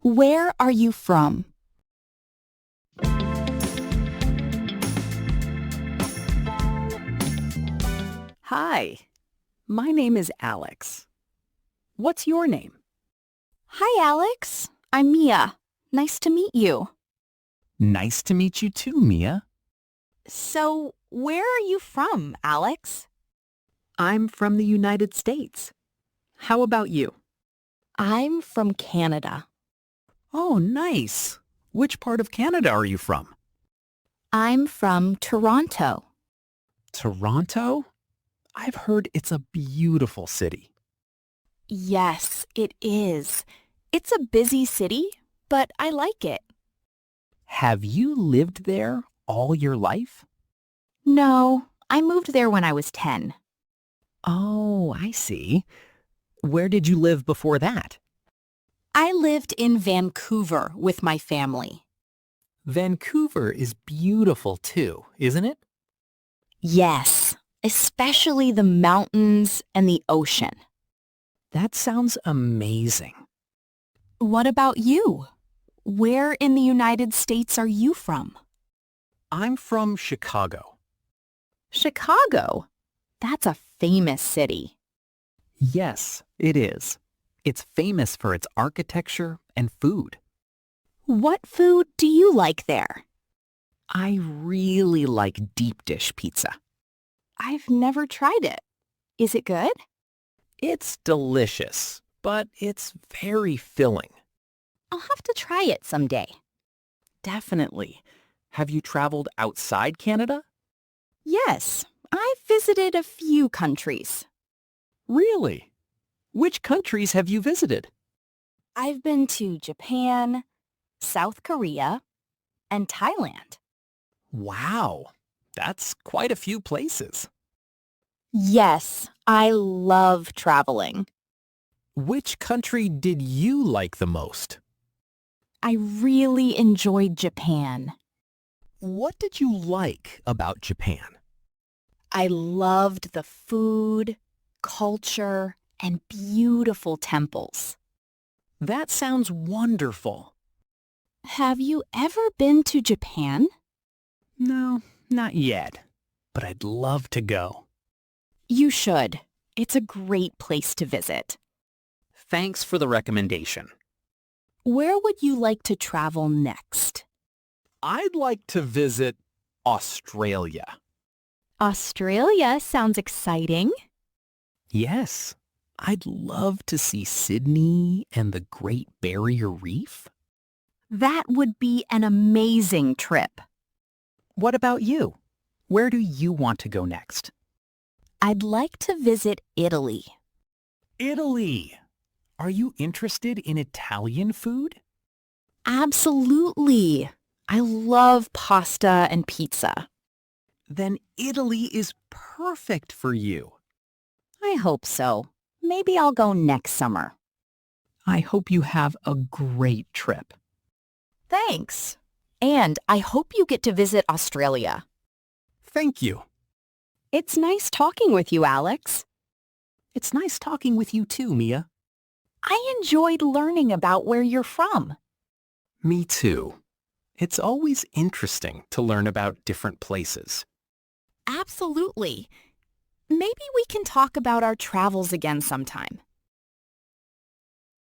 Where are you from? Hi, my name is Alex. What's your name? Hi, Alex. I'm Mia. Nice to meet you. Nice to meet you too, Mia. So, where are you from, Alex? I'm from the United States. How about you? I'm from Canada. Oh, nice. Which part of Canada are you from? I'm from Toronto. Toronto? I've heard it's a beautiful city. Yes, it is. It's a busy city, but I like it. Have you lived there all your life? No, I moved there when I was 10. Oh, I see. Where did you live before that? I lived in Vancouver with my family. Vancouver is beautiful too, isn't it? Yes, especially the mountains and the ocean. That sounds amazing. What about you? Where in the United States are you from? I'm from Chicago. Chicago? That's a famous city. Yes, it is. It's famous for its architecture and food. What food do you like there? I really like deep dish pizza. I've never tried it. Is it good? It's delicious, but it's very filling. I'll have to try it someday. Definitely. Have you traveled outside Canada? Yes, I've visited a few countries. Really? Which countries have you visited? I've been to Japan, South Korea, and Thailand. Wow, that's quite a few places. Yes, I love traveling. Which country did you like the most? I really enjoyed Japan. What did you like about Japan? I loved the food, culture, and beautiful temples. That sounds wonderful. Have you ever been to Japan? No, not yet, but I'd love to go. You should. It's a great place to visit. Thanks for the recommendation. Where would you like to travel next? I'd like to visit Australia. Australia sounds exciting. Yes, I'd love to see Sydney and the Great Barrier Reef. That would be an amazing trip. What about you? Where do you want to go next? I'd like to visit Italy. Italy! Are you interested in Italian food? Absolutely. I love pasta and pizza. Then Italy is perfect for you. I hope so. Maybe I'll go next summer. I hope you have a great trip. Thanks. And I hope you get to visit Australia. Thank you. It's nice talking with you, Alex. It's nice talking with you too, Mia. I enjoyed learning about where you're from. Me too. It's always interesting to learn about different places. Absolutely. Maybe we can talk about our travels again sometime.